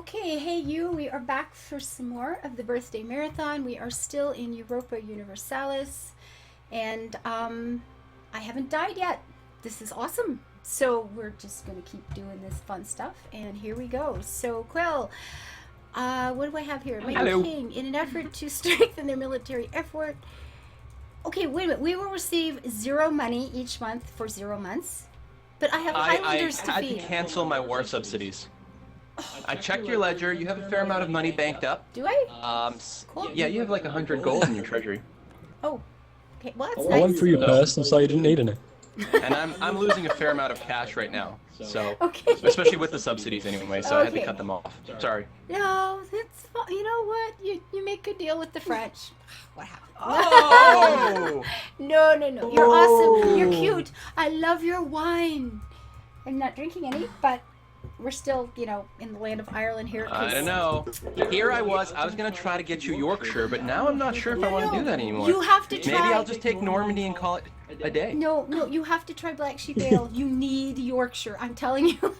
Okay, hey you, we are back for some more of the birthday marathon. We are still in Europa Universalis, and I haven't died yet. This is awesome. So we're just going to keep doing this fun stuff, and here we go. So Quill, what do I have here? My king, in an effort to strengthen their military effort. Okay, wait a minute. We will receive 0 money each month for 0 months, but I have Highlanders to feed. I had to cancel my war subsidies. I checked your ledger. You have a fair amount of money banked up. Do I? Cool. Yeah, you have like 100 gold in your treasury. Oh, okay. Well, that's I nice. went through your purse and saw you didn't need any. And I'm losing a fair amount of cash right now. So, Okay. especially with the subsidies anyway. So I had to cut them off. Sorry. No, that's fine. You know what? You make a deal with the French. What happened? Oh! No. You're awesome. You're cute. I love your wine. I'm not drinking any, but we're still, in the land of Ireland here. I don't know. Here I was gonna try to get you Yorkshire, but now I'm not sure if I want to do that anymore. You have to try. Maybe I'll just take Normandy and call it a day. No, you have to try Black Sheep Ale. You need Yorkshire. I'm telling you.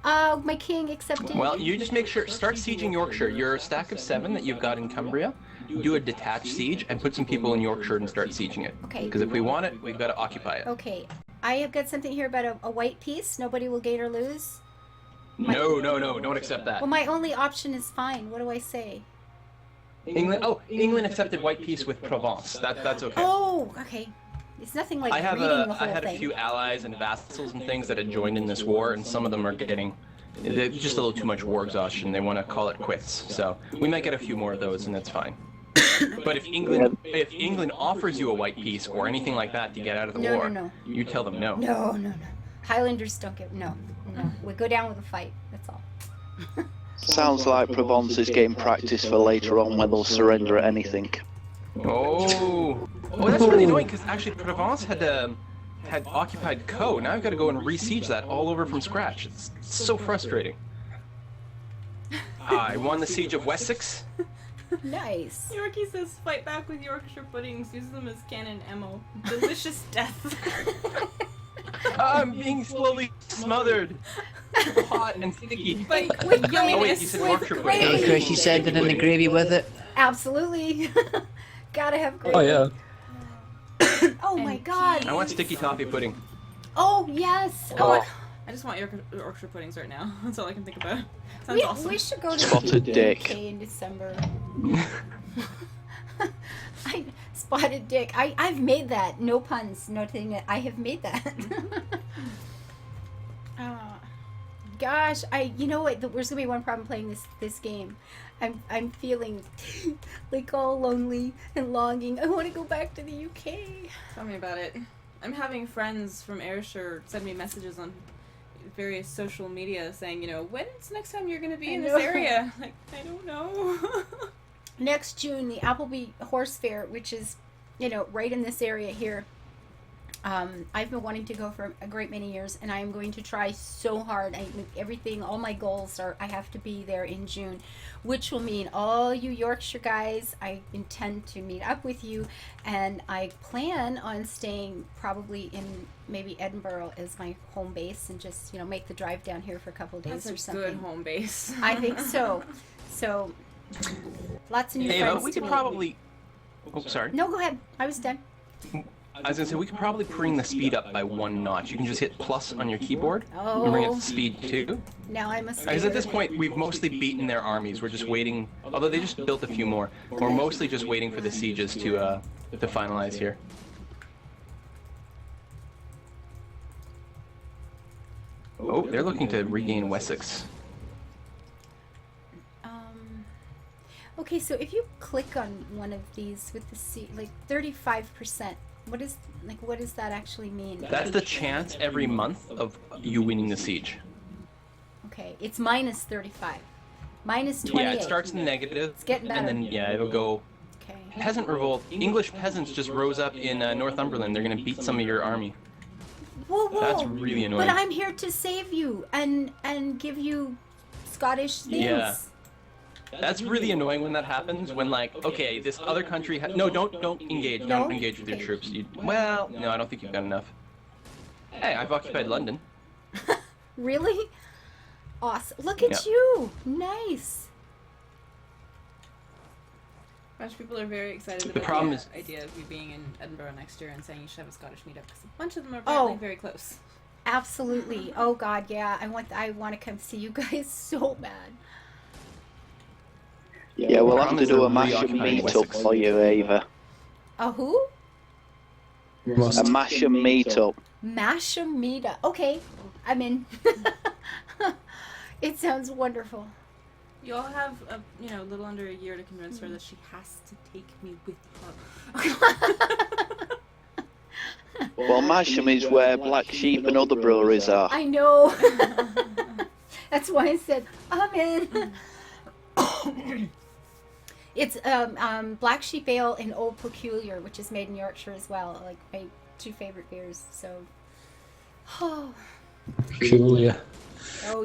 My king accepted. Well, you just make sure, start sieging Yorkshire. Your stack of 7 that you've got in Cumbria, do a detached siege and put some people in Yorkshire and start sieging it. Okay. Because if we want it, we've got to occupy it. Okay. I have got something here about a white piece. Nobody will gain or lose. No, don't accept that. Well, my only option is fine. What do I say? England accepted white peace with Provence. That's okay. Oh, okay. It's nothing like reading the whole I had thing. a few allies and vassals and things that had joined in this war, and some of them are getting just a little too much war exhaustion. They want to call it quits. So we might get a few more of those, and that's fine. But if England offers you a white peace or anything like that to get out of the war, you tell them no. No. Highlanders don't get no. We go down with a fight. That's all. Sounds like Provence is getting practice for later on when they'll surrender at anything. Oh, that's really annoying because actually Provence had occupied Co. Now I've got to go and re-siege that all over from scratch. It's so frustrating. I won the siege of Wessex. Nice. Yorkie says, fight back with Yorkshire puddings. Use them as cannon ammo. Delicious death. I'm being slowly smothered. Hot and sticky. But with yumminess. Oh wait, you said Yorkshire pudding. gravy. Chris, you said it in the gravy with it. Absolutely. Gotta have gravy. Oh yeah. Oh my god. I want sticky toffee pudding. Oh yes. Oh, I just want Yorkshire puddings right now. That's all I can think about. Sounds awesome. We should go to Spotted the dick. UK in December. Spotted dick. I've made that. No puns. Nothing. I have made that. Gosh, you know what? There's gonna be one problem playing this game. I'm feeling like all lonely and longing. I want to go back to the UK. Tell me about it. I'm having friends from Ayrshire send me messages on various social media saying, when's the next time you're going to be in this area? Like, I don't know. Next June, the Appleby Horse Fair, which is, right in this area here. I've been wanting to go for a great many years, and I am going to try so hard. All my goals are, I have to be there in June, which will mean all you Yorkshire guys, I intend to meet up with you, and I plan on staying probably in maybe Edinburgh as my home base, and just, make the drive down here for a couple of days or something. That's a good home base. I think so. So, lots of new friends we to could meet. probably... Oh, sorry. No, go ahead. I was done. I was gonna say, we could probably bring the speed up by 1 notch. You can just hit plus on your keyboard Oh. and bring it to speed 2. Now I must. Because at this point, we've mostly beaten their armies. We're just waiting, although they just built a few more. We're mostly just waiting for the sieges to finalize here. Oh, they're looking to regain Wessex. Okay, so if you click on one of these with the 35%, what does that actually mean? That's the chance every month of you winning the siege. Okay, it's minus 35. Minus 28. Yeah, it starts in the negative. It's getting better. And then, it'll go... Okay. Peasant revolt. English peasants just rose up in Northumberland. They're going to beat some of your army. Whoa. That's really annoying. But I'm here to save you and give you Scottish things. Yeah. That's really annoying when that happens. When okay, this other country. No, don't engage. No? Don't engage with your troops. Well, no, I don't think you've got enough. Hey, I've occupied London. Really? Awesome. Look at Yeah. you. Nice. A bunch of people are very excited The about problem the is- idea of you being in Edinburgh next year and saying you should have a Scottish meetup because a bunch of them are apparently very close. Absolutely. Oh God, yeah. I want to come see you guys so bad. Yeah, we'll have Problem to is do they're a Masher reoccupying meetup Wessex. for you, Ava. A who? Must. A Masher meetup. Mashamita. Okay, I'm in. It sounds wonderful. You all have a little under a year to convince her that she has to take me with her. Well, Masham is where Black Sheep and other breweries are. I know. That's why I said I'm in. It's Black Sheep Ale and Old Peculiar, which is made in Yorkshire as well. Like my two favorite beers. So, oh Peculiar.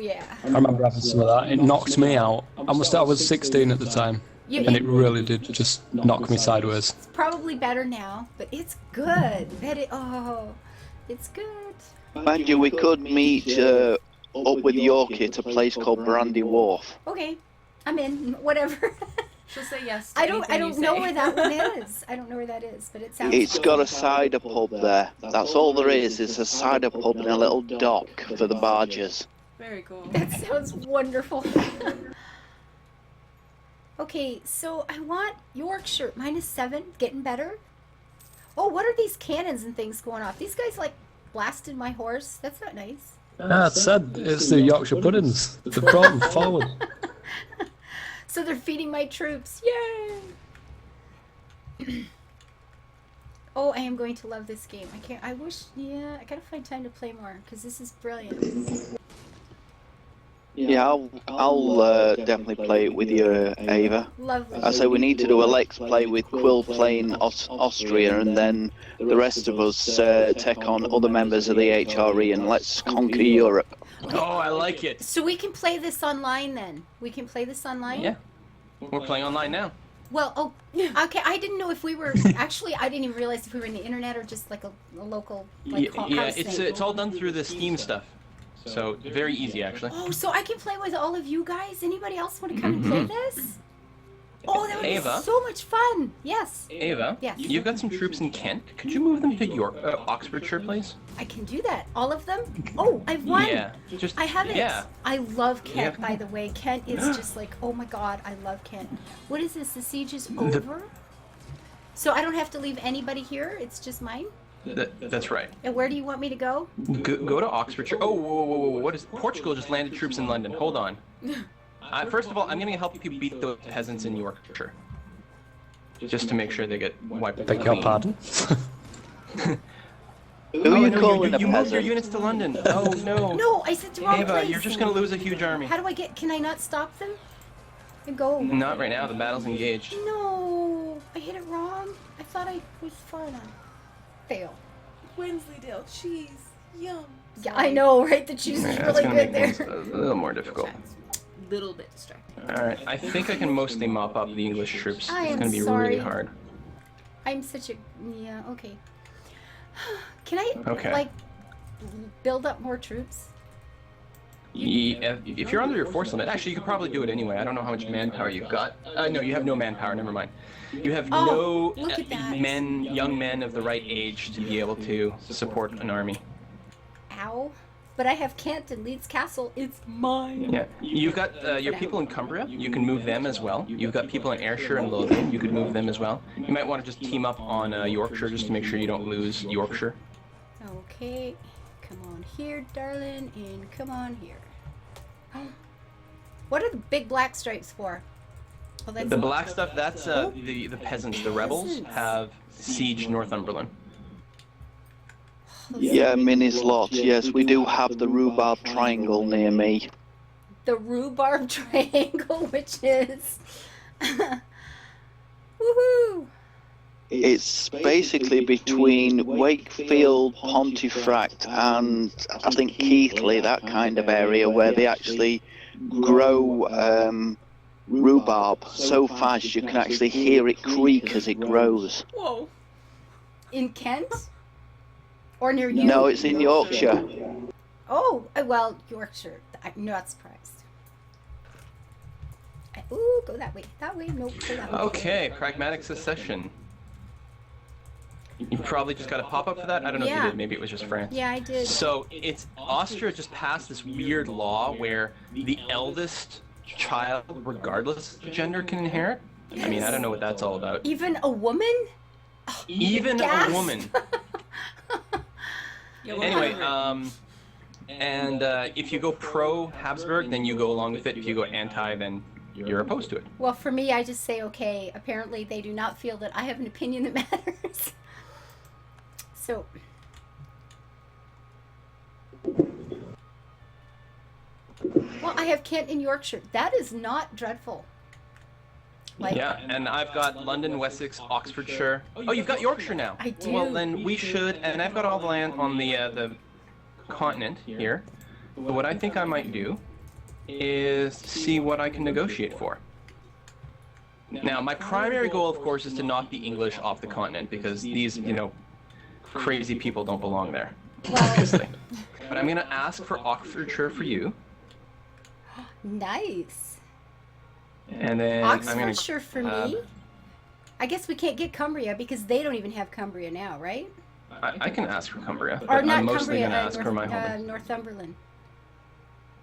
yeah. I remember having some of that. It knocked me out. I was 16 at the time, and it really did just knock me sideways. It's probably better now, but it's good. It's good. Mind you, we could meet up with Yorkie at a place called Brandy Wharf. Okay, I'm in. Whatever. She'll say yes. To I don't anything you know say. where that one is. I don't know where that is, but it sounds. It's got a cider pub there. That's all there is. It's a cider pub and a little dock for the barges. Very cool. That sounds wonderful. Okay, so I want Yorkshire -7, getting better. Oh, what are these cannons and things going off? These guys like blasted my horse. That's not nice. I said it's the Yorkshire puddings. They've brought them forward. So they're feeding my troops. Yay! Oh, I am going to love this game. I gotta find time to play more because this is brilliant. Yeah, I'll definitely play it with you, Ava. Lovely. I say we need to do a Lex play with Quill playing Austria, and then the rest of us take on other members of the HRE, and let's conquer Europe. Oh, I like it. So we can play this online then. We can play this online? Yeah. We're playing online now. Well, okay. I didn't know if we were actually. I didn't even realize if we were in the internet or just like a local like Yeah, house thing. it's all done through the Steam stuff. So very easy actually. Oh, so I can play with all of you guys. Anybody else want to come and play this? Oh, that would be Ava? so much fun. Yes, Ava, Yes. you've got some troops in Kent. Could you move them to Oxfordshire, please? I can do that. All of them. Oh, I've won. Yeah, just I have it. Yeah, I love Kent, Yeah. by the way. Kent is just like, oh my god, I love Kent. What is this? The siege is over? So I don't have to leave anybody here? It's just mine? that's right. And where do you want me to go? Go to Oxfordshire. Oh, whoa. What is Portugal just landed troops in London? Hold on. First of all, I'm going to help you beat those peasants in Yorkshire. Just to make sure they get wiped Beg your clean. pardon? Who are you calling a You moved your peasant? units to London. Oh, no. No, I said the wrong Ava, place. you're just going to lose a huge army. How do I get? Can I not stop them? And go. Not right now. The battle's engaged. No, I hit it wrong. I thought I was fine on. Fail. Wensleydale cheese, yum. Yeah, I know, right? The cheese is Yeah, that's really going good to make there. things a little more difficult. Little bit distracting. Alright, I think I can mostly mop up the English troops. I It's am going to be sorry. really hard. I'm such a okay. Can I Okay. like build up more troops? If you're under your force limit, actually, you could probably do it anyway. I don't know how much manpower you've got. No, you have no manpower. Never mind. You have Oh, no look at that. young men of the right age to be able to support an army. Ow! But I have Kent and Leeds Castle. It's mine. Yeah, you've got your people in Cumbria. You can move them as well. You've got people in Ayrshire and Lothian. You could move them as well. You might want to just team up on Yorkshire just to make sure you don't lose Yorkshire. Okay, come on here, darling, and come on here. What are the big black stripes for? Oh, that's The black stuff, that's the peasants. The rebels Peasants. have sieged Northumberland. Yeah, mini slots. Yes, we do have the rhubarb triangle near me. the rhubarb triangle, which is woohoo! It's basically between Wakefield, Pontefract, and I think Keighley, that kind of area, where they actually grow rhubarb so fast you can actually hear it creak as it grows. Whoa. In Kent? Or near you? No, it's in Yorkshire. Oh, well, Yorkshire. I'm not surprised. Ooh, go that way. That way. Nope, go that way. Okay, pragmatic secession. You probably just got a pop-up for that? I don't know if you Yeah. did. Maybe it was just France. Yeah, I did. So it's Austria just passed this weird law where the eldest child, regardless of gender, can inherit. I mean, I don't know what that's all about. Even a woman? Even Gasp. a woman. Anyway, and if you go pro Habsburg, then you go along with it. If you go anti, then you're opposed to it. Well, for me, I just say okay. Apparently, they do not feel that I have an opinion that matters. So, well, I have Kent in Yorkshire. That is not dreadful. Like, Yeah, and I've got London, Wessex, Oxfordshire. Oh, you've got Yorkshire now. I do. Well, then we should, and I've got all the land on the continent here. But what I think I might do is see what I can negotiate for. Now, my primary goal, of course, is to knock the English off the continent because these, crazy people don't belong there, obviously. But I'm going to ask for Oxfordshire for you, nice. and then I'm going Oxfordshire for me. I guess we can't get Cumbria because they don't even have Cumbria now, right? I can ask for Cumbria, Or but not I'm mostly Cumbria, going to ask for my home. Northumberland.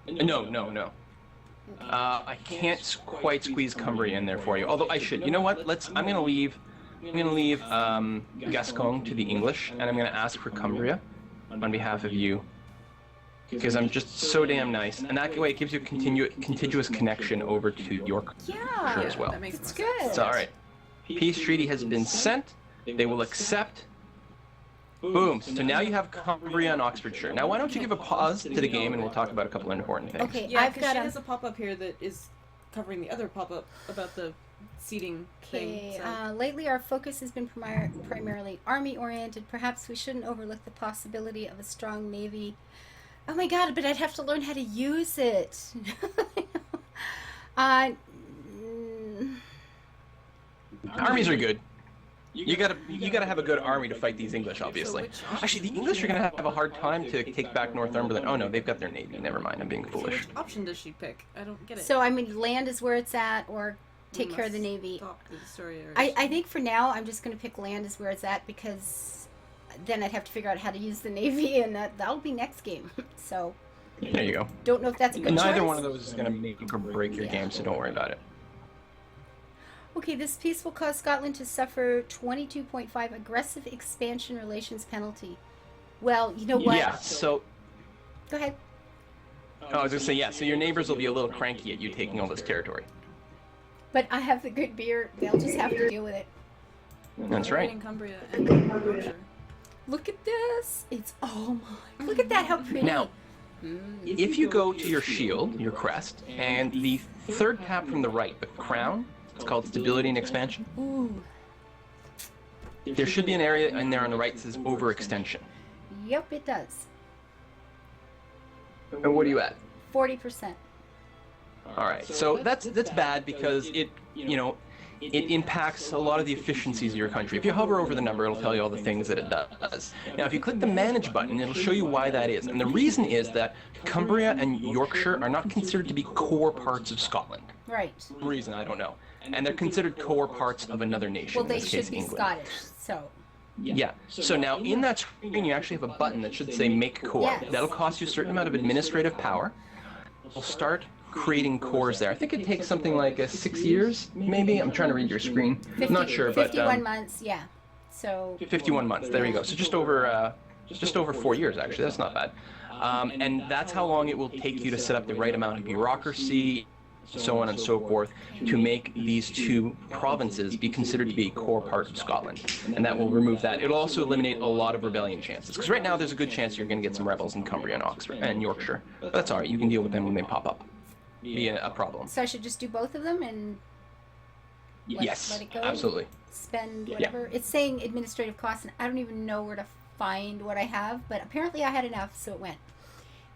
No. I can't quite squeeze Cumbria in there for you. Although I should. You know what? I'm gonna leave Gascon to the English, and I'm gonna ask for Cumbria on behalf of you, because I'm just so damn nice, and that way it gives you a contiguous connection over to Yorkshire Yeah, as well. That makes it's more sense. good. So all right, peace treaty has been sent. They will accept. Boom. So now you have Cumbria and Oxfordshire. Now why don't you give a pause to the game, and we'll talk about a couple of important things. Okay, Yeah, I've because got she a. has a pop-up here that is covering the other pop-up about the seating Okay, thing. So. lately our focus has been primarily army-oriented. Perhaps we shouldn't overlook the possibility of a strong navy. Oh my god, but I'd have to learn how to use it. Mm, Armies are good. You gotta have a good army to fight these English, obviously. Actually, the English are gonna have a hard time to take back Northumberland. Oh no, they've got their navy. Never mind, I'm being So foolish. which option does she pick? I don't get it. so, I mean, land is where it's at, or take We care of the must Navy. stop the destroyers. I think for now, I'm just going to pick land is where it's at, because then I'd have to figure out how to use the Navy, and that'll be next game. So, There you go. don't know if that's a good Neither choice. one of those is gonna make or break your game, so don't worry about it. Okay, this peace will cause Scotland to suffer 22.5 aggressive expansion relations penalty. Well, you know what? Yeah. So Go ahead. I was gonna say yeah. So your neighbors will be a little cranky at you taking all this territory. But I have the good beer. They'll just have to deal with it. That's right. In Cumbria and Yorkshire. Look at this. It's oh my. Look at that. How pretty. Now, if you go to your shield, your crest, and the third tab from the right, the crown, it's called stability and expansion. Ooh. There should be an area in there on the right that says overextension. Yep, it does. And what are you at? 40%. All right. So that's bad because it impacts a lot of the efficiencies of your country. If you hover over the number, it'll tell you all the things that it does. Now, if you click the Manage button, it'll show you why that is. And the reason is that Cumbria and Yorkshire are not considered to be core parts of Scotland. Right. For reason, I don't know. And they're considered core parts of another nation, Well, in they this should case, be England. Scottish. So. Yeah. So now in that screen, you actually have a button that should say Make Core. Yes. That'll cost you a certain amount of administrative power. We'll start creating cores there. I think it takes something like 6 years, maybe. I'm trying to read your screen. I'm not sure, but 51 months, yeah. So 51 months. There you go. So just over 4 years, actually. That's not bad. And that's how long it will take you to set up the right amount of bureaucracy, so on and so forth, to make these two provinces be considered to be a core part of Scotland. And that will remove that. It'll also eliminate a lot of rebellion chances. Because right now there's a good chance you're going to get some rebels in Cumbria and Oxford and Yorkshire. But that's all right. You can deal with them when they pop up. Be a problem. I should just do both of them and Yes, let it go? absolutely. spend whatever. It's saying administrative costs, and I don't even know where to find what I have, but apparently I had enough, so it went.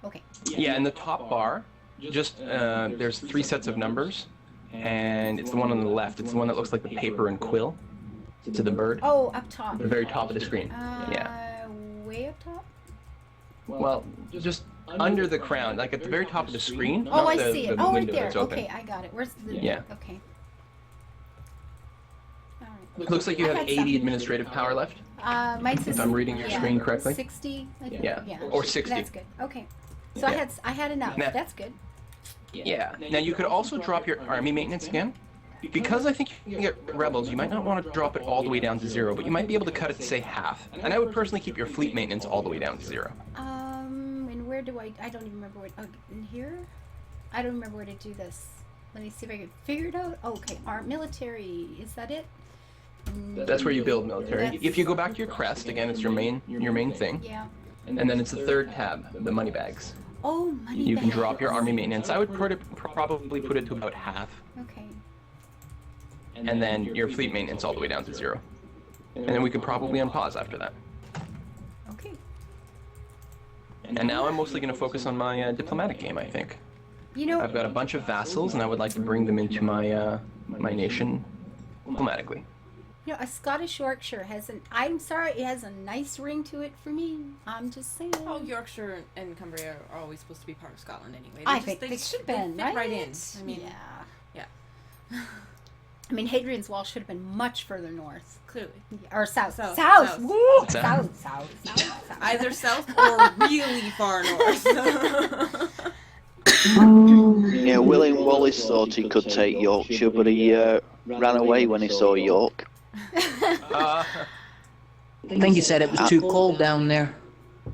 Okay. Yeah, in the top bar, just there's 3 sets of numbers, and it's the one on the left. It's the one that looks like the paper and quill to the bird. Oh, up top. The very top of the screen. Yeah. Way up top? Well, just under the crown, like at the very top of the screen. Oh, not I the, see the it. Oh, right window there. that's open. Okay, I got it. Where's the... Yeah. Okay. All right. Looks like you I have had 80 some. administrative power left. Mine says... If I'm reading your screen correctly. 60? I think. Yeah. Or 60. That's good. Okay. So Yeah. I had enough. Now- That's good. Yeah. Now you could also drop your army maintenance again. Because I think you can get rebels, you might not want to drop it all the way down to 0, but you might be able to cut it to say half. And I would personally keep your fleet maintenance all the way down to 0. And where do I don't even remember what, in here? I don't remember where to do this. Let me see if I can figure it out. Okay, our military, is that it? That's where you build military. That's- If you go back to your crest, again, it's your main thing. Yeah. And then it's the third tab, the money bags. Oh, money You can bags. drop your army maintenance. I would probably put it to about half. Okay. And then your fleet maintenance all the way down to 0. And then we could probably unpause after that. Okay. And now I'm mostly going to focus on my diplomatic game, I think. You know, I've got a bunch of vassals, and I would like to bring them into my my nation diplomatically. a Scottish Yorkshire has I'm sorry, it has a nice ring to it for me. I'm just saying. Oh, Yorkshire and Cumbria are always supposed to be part of Scotland anyway. I think they should have been, fit right? in. I mean, yeah. yeah. I mean, Hadrian's Wall should have been much further north. Clearly. Or south. South. South. South. Woo! South. South. Either south or really far north. Yeah, William Wallace thought he could take Yorkshire, but he ran away when he saw York. Uh, I think he said it was too cold down there.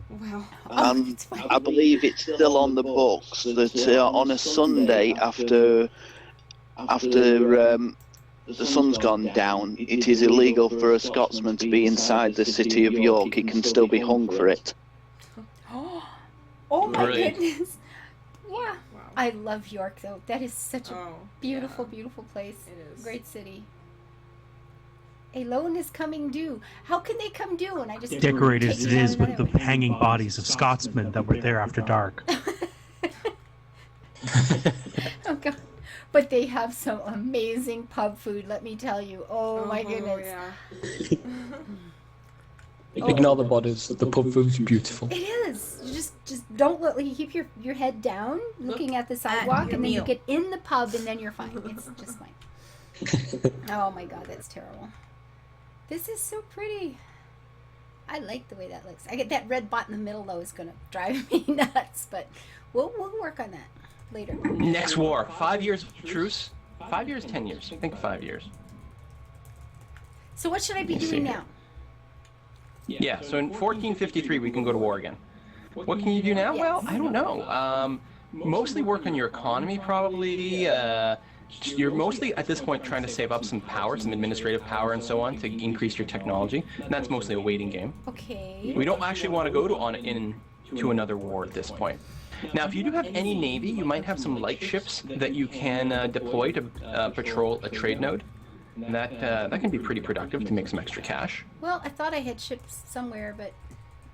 Wow. And it's fine. I believe it's still on the books that on a Sunday after the sun's gone down, it is illegal for a Scotsman to be inside the city of York. He can still be hung for it. Oh my Brilliant. goodness. Yeah. Wow. I love York though. That is such a Oh, beautiful, beautiful place. It is. Great city. A loan is coming due. How can they come due? And I just Decorated take as it down is with the another- hanging bodies of Scotsmen that were there after dark. Oh god. But they have some amazing pub food, let me tell you. Oh my goodness. Yeah. Ignore the bodies. The pub food's beautiful. It is. You just don't look. You keep your head down, looking at the sidewalk, your and then you meal. get in the pub, and then you're fine. It's just fine. Oh my god, that's terrible. This is so pretty. I like the way that looks. I get that red bot in the middle though is gonna drive me nuts, but we'll work on that later. next war, 5 years of truce. 5 years, 10 years. I think 5 years. So what should I be Let's doing see. now? Yeah, so in 1453 we can go to war again. What can you do now? Well, I don't know. Mostly work on your economy, probably. You're mostly at this point trying to save up some power, some administrative power and so on to increase your technology. And that's mostly a waiting game. Okay. We don't actually want to go into another war at this point. Now, if you do have any navy, you might have some light ships that you can deploy to patrol a trade node. That can be pretty productive to make some extra cash. Well, I thought I had ships somewhere, but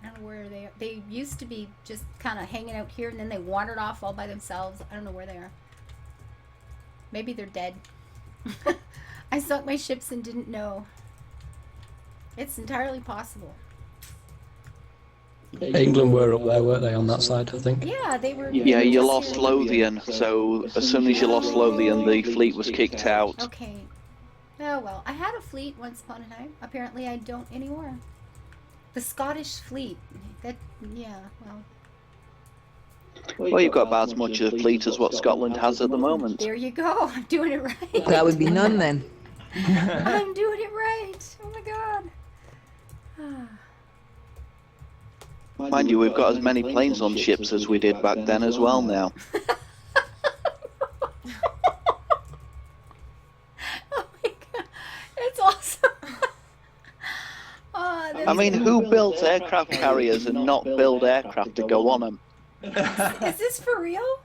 I don't know where they are. They used to be just kind of hanging out here, and then they wandered off all by themselves. I don't know where they are. Maybe they're dead. I sunk my ships and didn't know. It's entirely possible. England were up there, weren't they, on that side, I think? Yeah, they were. Yeah, you just lost here. Lothian, so as soon as you lost Lothian, the fleet was kicked out. Okay. Oh well, I had a fleet once upon a time. Apparently, I don't anymore. The Scottish fleet. That, yeah, well. Well, you've got about as much of a fleet as what Scotland has at the moment. There you go. I'm doing it right. That would be none then. I'm doing it right. Oh my god. Mind you, we've got as many planes on ships as we did back then as well now. Oh my god. It's awesome. Oh, that's I mean, who built aircraft carriers and not build aircraft to go on them? Is this for real?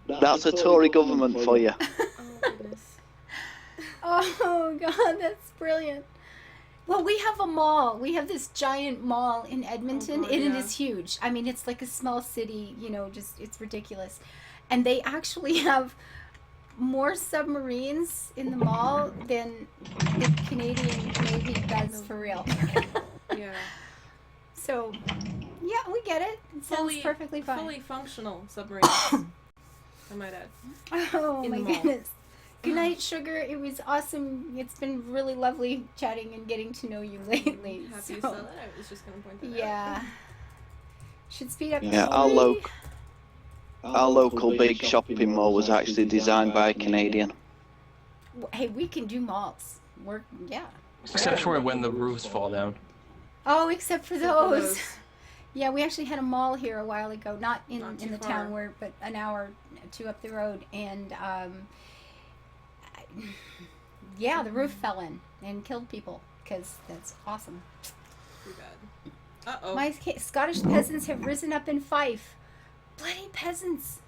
That's a Tory government for you. Oh, goodness. Oh god, that's brilliant. Well, we have a mall. We have this giant mall in Edmonton, God, and it yeah. is huge. I mean, it's like a small city, you know, just it's ridiculous. And they actually have more submarines in the mall than the Canadian Navy does for real. Yeah. So, Yeah, we get it. It sounds perfectly fine. Fully functional submarines. I might add. Oh In my the mall. goodness. Good night, Sugar. It was awesome. It's been really lovely chatting and getting to know you lately. Happy you so, saw that. I was just going to point that out. yeah. Should speed up. Yeah, the our local big shopping mall was actually designed by a Canadian. Hey, we can do malls. Yeah. Except for when the roofs fall down. Oh, except for Except for those. Yeah, we actually had a mall here a while ago, not in too the far. town but an hour or two up the road, and yeah, the roof fell in and killed people because that's awesome. Too bad. Uh-oh. My Scottish peasants have risen up in Fife. Bloody peasants!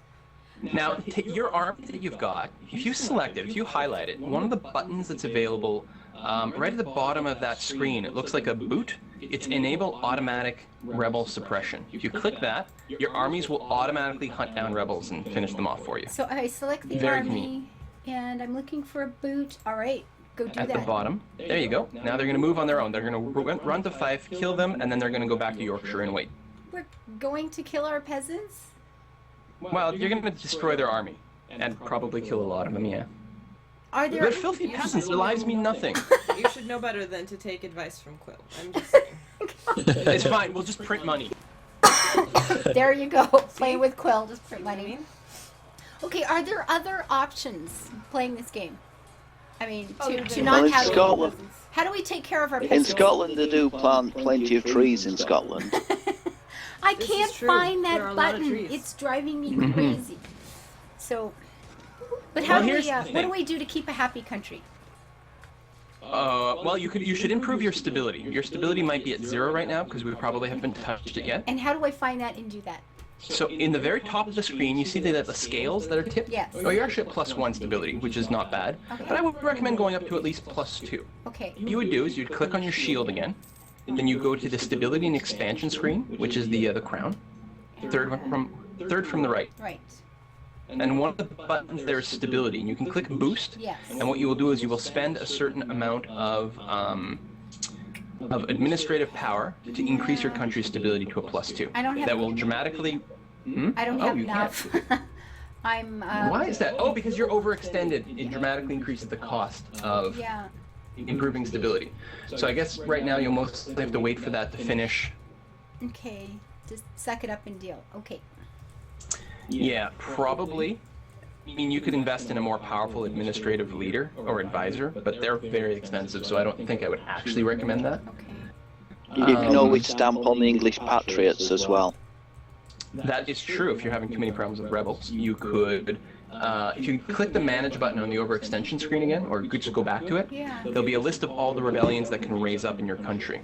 Now, your army that you've got, if you select it, if you highlight it, one of the buttons that's available right at the bottom of that screen, it looks like a boot. It's Enable Automatic Rebel Suppression. If you click that, your armies will automatically hunt down rebels and finish them off for you. So I select the Very army, convenient. and I'm looking for a boot. All right, go do At that. the bottom. There you go. Now they're going to move on their own. They're going to run to Fife, kill them, and then they're going to go back to Yorkshire and wait. We're going to kill our peasants? Well, you're going to destroy their army. And probably kill a lot of them, yeah. Are there... They're filthy peasants. Their lives mean nothing. You should know better than to take advice from Quill. I'm just saying. It's fine. We'll just print money. There you go. Playing with Quill, just print You know what I money. mean? Okay, are there other options playing this game? I mean, Oh, to yeah, not Well, in have... Scotland, How do we take care of our in peasants? Scotland they do plant plenty of trees in Scotland. I This can't is true. find There are that a lot of button. trees. It's driving me crazy. So, but how Well, do here's we? the What do thing. we do to keep a happy country? Well, you should improve your stability. Your stability might be at 0 right now because we probably haven't touched it yet. And how do I find that and do that? So in the very top of the screen, you see the scales that are tipped? Yes. Oh, you're actually at +1 stability, which is not bad. Okay. But I would recommend going up to at least +2. Okay. What you would do is you'd click on your shield again, then you go to the stability and expansion screen, which is the crown, third from the right. Right. And one of the buttons there is stability, and you can click boost. Yes. And what you will do is you will spend a certain amount of administrative power to increase your country's stability to a +2. I don't have. That will dramatically. I don't Oh, have you enough. I'm. Why is that? Oh, because you're overextended. It dramatically increases the cost of Yeah. improving stability. So I guess right now you'll mostly have to wait for that to finish. Okay. Just suck it up and deal. Okay. Yeah, probably. I mean, you could invest in a more powerful administrative leader or advisor, but they're very expensive, so I don't think I would actually recommend that. Okay. You can always stamp on the English patriots as well. That is true if you're having too many problems with rebels. You could, if you click the manage button on the overextension screen again, or you could just go back to it, Yeah. there'll be a list of all the rebellions that can raise up in your country.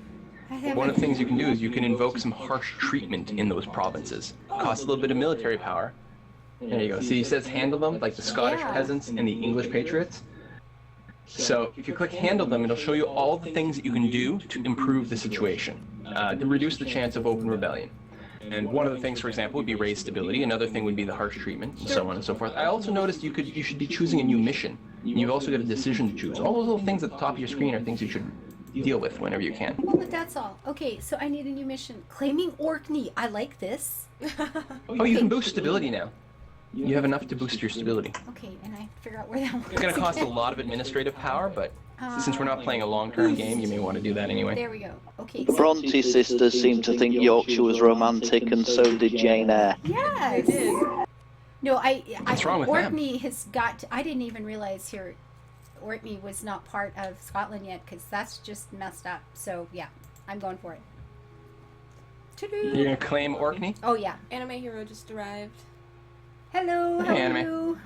I have. One of the things you can do is you can invoke some harsh treatment in those provinces. Costs a little bit of military power. There you go. See, he says handle them, like the Scottish Yeah. peasants and the English patriots. So if you click handle them, it'll show you all the things that you can do to improve the situation, to reduce the chance of open rebellion. And one of the things, for example, would be raise stability. Another thing would be the harsh treatment, and so on and so forth. I also noticed you should be choosing a new mission. You've also got a decision to choose. All those little things at the top of your screen are things you should deal with whenever you can. Oh, but that's all. Okay, so I need a new mission. Claiming Orkney. I like this. Oh, you can boost stability now. You have enough to boost your stability. Okay, and I have to figure out where that was. It's going to cost a lot of administrative power, but since we're not playing a long-term game, you may want to do that anyway. There we go. Okay. The Bronte sisters seem to think Yorkshire was romantic, and so did Jane Eyre. Yes. did. No, What's wrong with them? Orkney has got. I didn't even realize here, Orkney was not part of Scotland yet, because that's just messed up. So yeah, I'm going for it. You're going to claim Orkney? Oh yeah. Anime hero just arrived. Hello. How Hey, are Anime. you?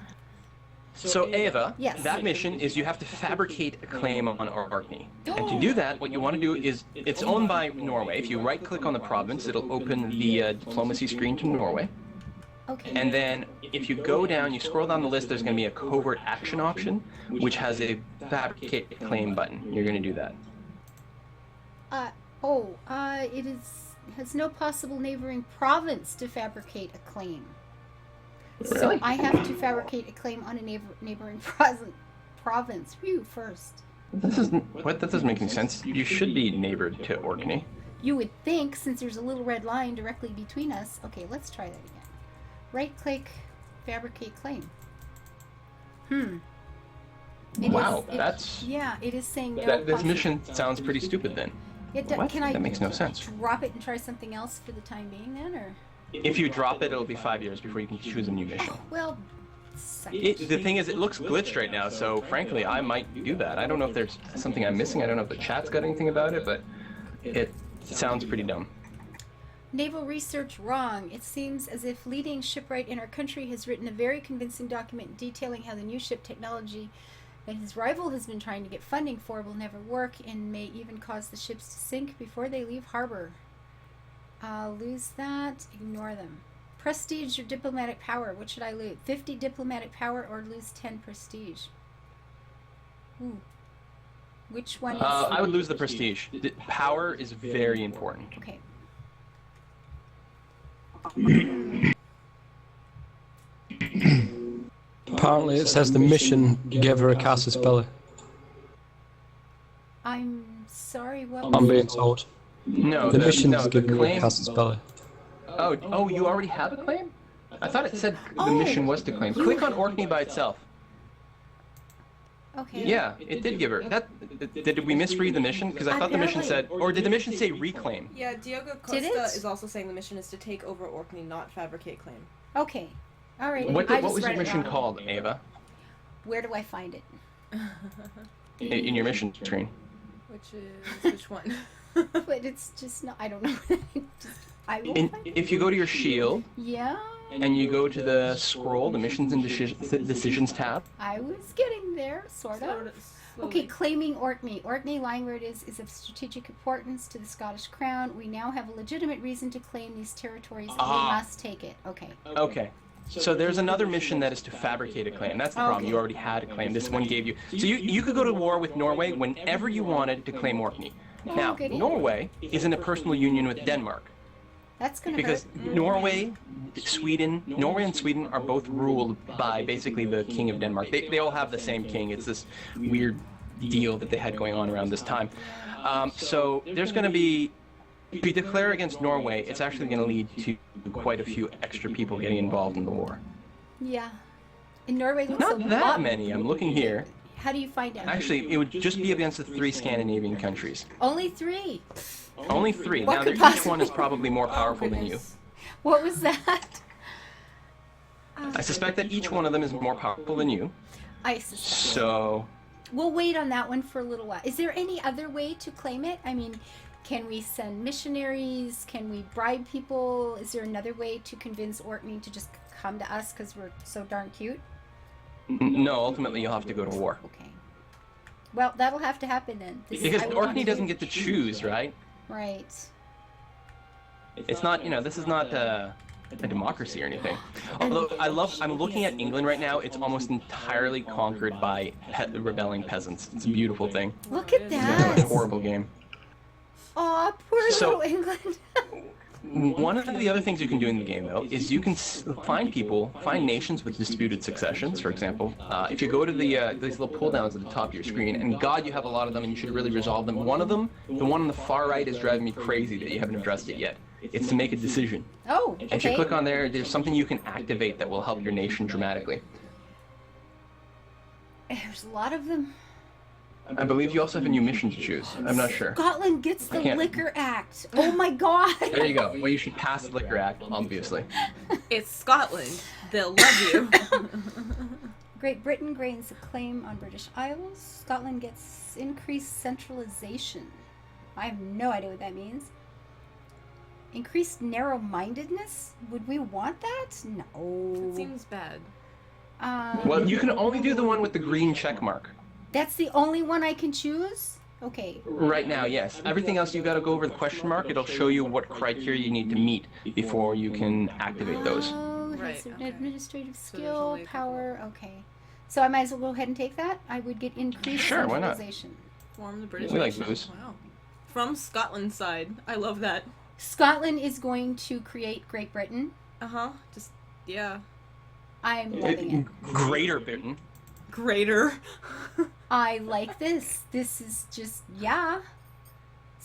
So Ava, Yes. that mission is you have to fabricate a claim on Orkney. And to do that, what you want to do is, it's owned by Norway. If you right-click on the province, it'll open the diplomacy screen to Norway. Okay. And then if you go down, you scroll down the list, there's going to be a covert action option, which has a fabricate a claim button. You're going to do that. It has no possible neighboring province to fabricate a claim. So Really? I have to fabricate a claim on a neighboring province. Phew, first. That doesn't make any sense. You should be neighbored to Orkney. You would think, since there's a little red line directly between us. Okay, let's try that again. Right-click, fabricate claim. Wow, that's... Yeah, it is saying no. This mission sounds pretty stupid then. What? Can I That makes no sense. drop it and try something else for the time being then, or? If you drop it, it'll be 5 years before you can choose a new mission. Well, suck The it. thing is, it looks glitched right now, so frankly, I might do that. I don't know if there's something I'm missing. I don't know if the chat's got anything about it, but it sounds pretty dumb. Naval research wrong. It seems as if leading shipwright in our country has written a very convincing document detailing how the new ship technology that his rival has been trying to get funding for will never work and may even cause the ships to sink before they leave harbor. Lose that. Ignore them. Prestige or diplomatic power. What should I lose? 50 diplomatic power or lose 10 prestige? Ooh. Which one is... I would lose the prestige. Power is very important. Okay. Apparently it says the mission gave her a casus belli. I'm sorry, what I'm was being told. No, The mission no, is the giving her a claim... casus belli. Oh, you already have a claim? I thought it said the mission was to claim. Click on Orkney by itself. Okay. Yeah, it did give her. Did we misread the mission? Because I thought the mission said... Or did the mission say reclaim? Yeah, Diogo Did Costa it? is also saying the mission is to take over Orkney, not fabricate claim. Okay. All right. What I was just your read it mission wrong. called, Ava? Where do I find it? In your mission screen. Which one? But it's just not. I don't know. I will find it. If you go to your shield, Yeah. and you go to the scroll, the missions and decisions tab. I was getting there, sort of. Okay, claiming Orkney. Orkney, line where it is of strategic importance to the Scottish Crown. We now have a legitimate reason to claim these territories, and we must take it. Okay. Okay. So there's another mission that is to fabricate a claim. That's the problem. Okay. You already had a claim. This one gave you... So you could go to war with Norway whenever you wanted to claim Orkney. Now, goody. Norway is in a personal union with Denmark. That's gonna Because hurt. Norway and Sweden are both ruled by basically the King of Denmark. They all have the same king. It's this weird deal that they had going on around this time. So there's going to be... If you declare against Norway, it's actually going to lead to quite a few extra people getting involved in the war. Yeah. And Norway looks Not a that lot... many. I'm looking here. How do you find out? Actually, it would just be against the 3 Scandinavian countries. Only 3. Only 3. What Now, could each possibly- one is probably more powerful than you. goodness. What was that? I suspect that each one of them is more powerful than you. I suspect. So, We'll wait on that one for a little while. Is there any other way to claim it? I mean, can we send missionaries? Can we bribe people? Is there another way to convince Orkney to just come to us because we're so darn cute? no, ultimately you'll have to go to war. Okay. Well, that'll have to happen then. Because I would Orkney want doesn't get to choose, right? Right. It's not, this is not a democracy or anything. Although I'm looking at England right now, it's almost entirely conquered by rebelling peasants. It's a beautiful thing. Look at It's a that. horrible game. Aw, poor So- little England. One of the other things you can do in the game, though, is you can find nations with disputed successions, for example. If you go to these little pull-downs at the top of your screen, and God, you have a lot of them, and you should really resolve them. One of them, the one on the far right, is driving me crazy that you haven't addressed it yet. It's to make a decision. Oh, If you okay. click on there, there's something you can activate that will help your nation dramatically. There's a lot of them. I believe you also have a new mission to choose. I'm not sure. Scotland gets the I can't- Liquor Act. Oh my god. There you go. Well, you should pass the Liquor Act, obviously. It's Scotland. They'll love you. Great Britain gains a claim on British Isles. Scotland gets increased centralization. I have no idea what that means. Increased narrow-mindedness? Would we want that? No. It seems bad. Well, you can only do the one with the green check mark. That's the only one I can choose? Okay. Right now, yes. Everything else, you got to go over the question mark. It'll show you what criteria you need to meet before you can activate those. Oh, it has Right, an okay. administrative So there's skill, only a couple. power. Okay. So I might as well go ahead and take that? I would get increased Sure, why not? centralization. Form the British We like nation. booze. Wow. From Scotland's side. I love that. Scotland is going to create Great Britain. Uh-huh. Just, yeah. I'm loving it. Greater Britain. Greater. I like this. This is just, yeah.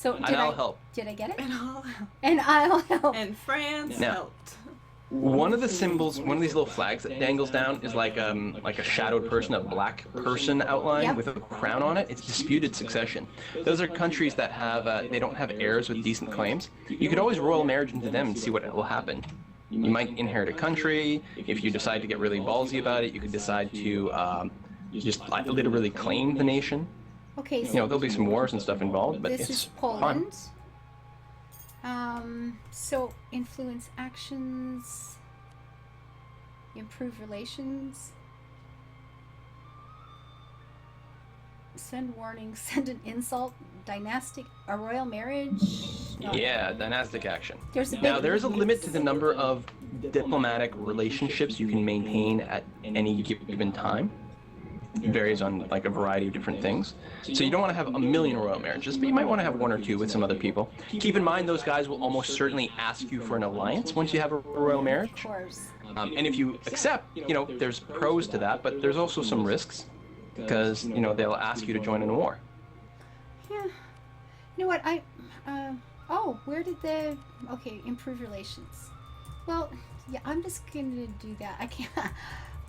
So And I'll help. Did I get it? And I'll help. And I'll help. And France Now- helped. One of the symbols, one of these little flags that dangles down is like a shadowed person, a black person outline Yep. with a crown on it. It's disputed succession. Those are countries that have they don't have heirs with decent claims. You could always royal marriage into them and see what will happen. You might inherit a country. If you decide to get really ballsy about it, you could decide to just literally claim the nation. Okay, so You know, there'll be some wars and stuff involved, but this it's is fun. Poland. So influence actions, improve relations, send warning, send an insult, a royal marriage. No. Yeah, dynastic action. There's a Now, big- there's a limit to the number of diplomatic relationships you can maintain at any given time. It varies on like a variety of different things. So you don't want to have a million royal marriages, but you might want to have one or two with some other people. Keep in mind, those guys will almost certainly ask you for an alliance once you have a royal Of marriage. course. And if you accept, you know, there's pros to that, but there's also some risks because, you know, they'll ask you to join in a war. Yeah. You know what? Where did the... Okay, improve relations. Well, yeah, I'm just gonna do that.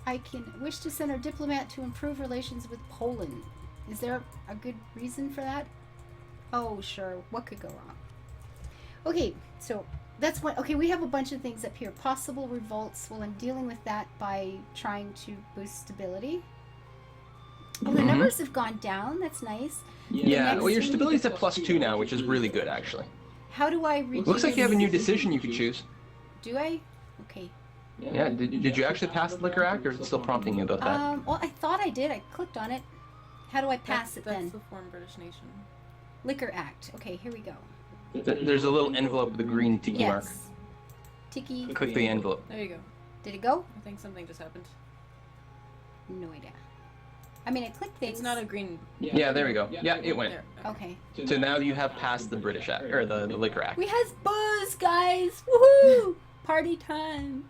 I can wish to send a diplomat to improve relations with Poland. Is there a good reason for that? Oh, sure. What could go wrong? Okay, so that's one. Okay, we have a bunch of things up here. Possible revolts. Well, I'm dealing with that by trying to boost stability. Well, the Mhm. numbers have gone down. That's nice. Yeah, next well, your thing- stability's at +2 now, which is really good, actually. How do I reduce... Looks like you have a new decision you could choose. Do I? Okay. Yeah, did you actually pass the Liquor Act, or is it still prompting you about that? Well, I thought I did. I clicked on it. How do I pass it That's then? the form British nation. Liquor Act. Okay, here we go. There's a little envelope with a green tiki mark. Yes. Tiki. Click the envelope. There you go. Did it go? I think something just happened. No idea. I mean, I clicked things. It's not a green. Yeah, there we go. Yeah, it went. There. Okay. So now you have passed the British Act, or the Liquor Act. We has booze, guys. Woohoo! Party time.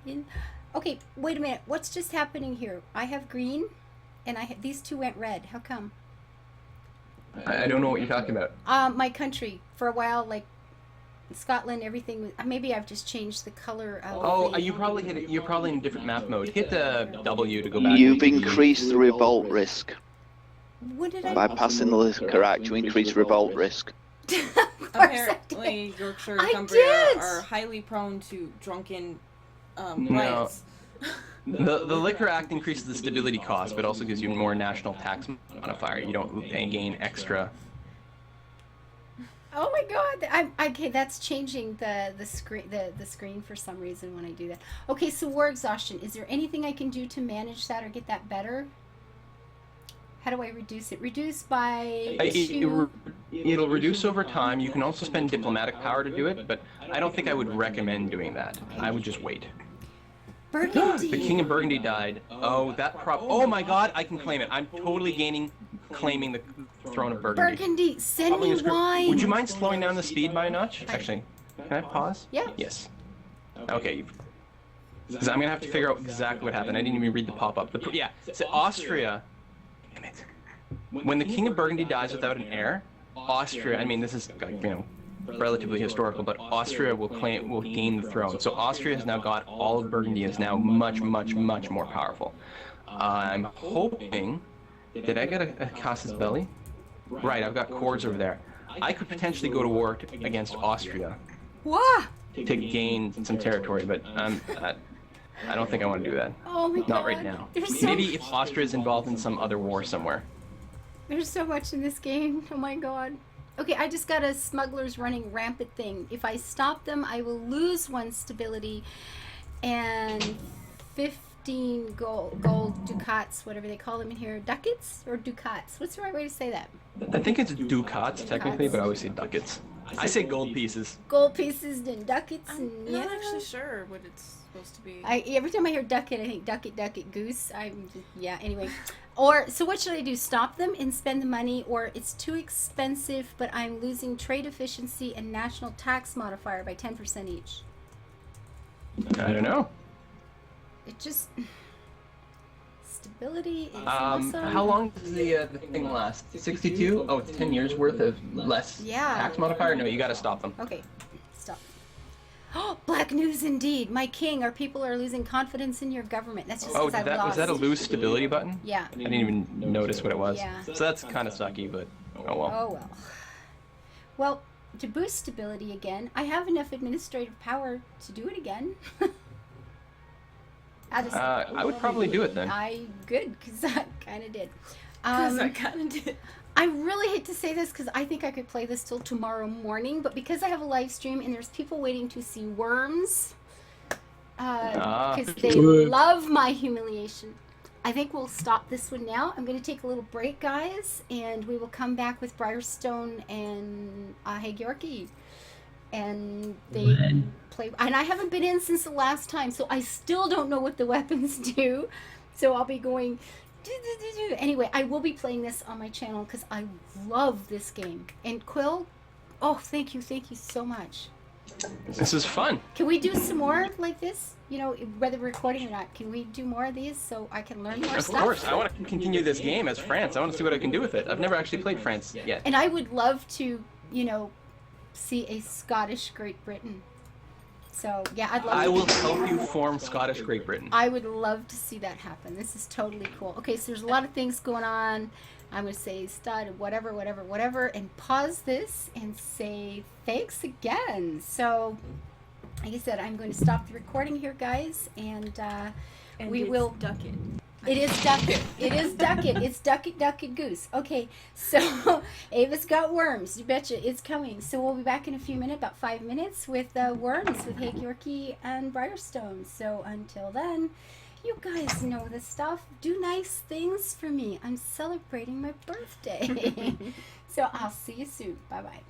Okay, wait a minute. What's just happening here? I have green, and these two went red. How come? I don't know what you're talking about. My country for a while, like Scotland, everything was. Maybe I've just changed the color of. Oh, the, you probably hit it. You're probably in a different map mode. Hit the W to go back. You've increased the revolt risk. What did I? By passing the Liquor Act, you increase revolt risk. Of course I did. Apparently, Yorkshire I and Cumbria did! are highly prone to drunken No. riots. The Liquor Act increases the stability cost, but also gives you more national tax modifier. You don't gain extra. Oh my god! Okay. That's changing the screen the screen for some reason when I do that. Okay, so war exhaustion. Is there anything I can do to manage that or get that better? How do I reduce it? Reduce by two. It'll reduce over time. You can also spend diplomatic power to do it, but I don't think I would recommend doing that. I would just wait. Burgundy. The King of Burgundy died. Oh, that Oh my God! I can claim it. I'm totally claiming the throne of Burgundy. Burgundy. Send Probably me was great. wine. Would you mind slowing down the speed by a notch? Actually, can I pause? Yeah. Yes. Okay. Because I'm gonna have to figure out exactly what happened. I didn't even read the pop-up. Yeah. So Austria. Damn it. When the King of Burgundy dies without an heir, Austria. I mean, this is relatively historical, but Austria will gain the throne. So Austria has now got all of Burgundy and is now much, much, much more powerful. I'm hoping. Did I get a Casus Belli? Right, I've got cords over there. I could potentially go to war against Austria Wah! to gain some territory, but I don't think I want to do that. Oh my god. Not right now. Maybe if Austria is involved in some other war somewhere. There's so much in this game. Oh my god. Okay, I just got a smugglers running rampant thing. If I stop them, I will lose 1 stability and 15 gold ducats, whatever they call them in here. Ducats or ducats? What's the right way to say that? I think it's ducats technically, but I always say ducats. I say gold pieces. Gold pieces and ducats I'm and not actually sure what it's supposed to be. Every time I hear ducat, I think ducat, goose. Anyway. Or, so what should I do? Stop them and spend the money, or it's too expensive, but I'm losing trade efficiency and national tax modifier by 10% each. I don't know. It just... stability is awesome. How long does the thing last? 62? Oh, it's 10 years worth of less tax modifier? No, you gotta stop them. Okay, stop. Oh, black news indeed. My king, our people are losing confidence in your government. That's just because I've lost. Was that a lose stability button? Yeah. I didn't even notice what it was. Yeah. So that's kind of sucky, but oh well. Oh well. Well, to boost stability again, I have enough administrative power to do it again. I would probably do it then. Good, because I kind of did. I really hate to say this because I think I could play this till tomorrow morning, but because I have a live stream and there's people waiting to see worms, because they love my humiliation, I think we'll stop this one now. I'm going to take a little break, guys, and we will come back with Briarstone and Hagiorki. And they play, and I haven't been in since the last time, so I still don't know what the weapons do. So I'll be going. Anyway, I will be playing this on my channel because I love this game. And Quill, oh, thank you so much. This is fun. Can we do some more like this? You know, whether we're recording or not, can we do more of these so I can learn more stuff? Of course. I want to continue this game as France. I want to see what I can do with it. I've never actually played France yet. And I would love to, you know, see a Scottish Great Britain. So, yeah, I'd love to. I will help you form Scottish Great Britain. I would love to see that happen. This is totally cool. Okay, so there's a lot of things going on. I'm going to say stud, whatever, and pause this and say thanks again. So, like I said, I'm going to stop the recording here, guys, and we will duck it. It is duck it. It is duck it. It's duck it, goose. Okay, so Ava's got worms. You betcha, it's coming. So we'll be back in a few minutes, about 5 minutes, with worms with Hagiorki and Briarstone. So until then, you guys know this stuff. Do nice things for me. I'm celebrating my birthday. So I'll see you soon. Bye-bye.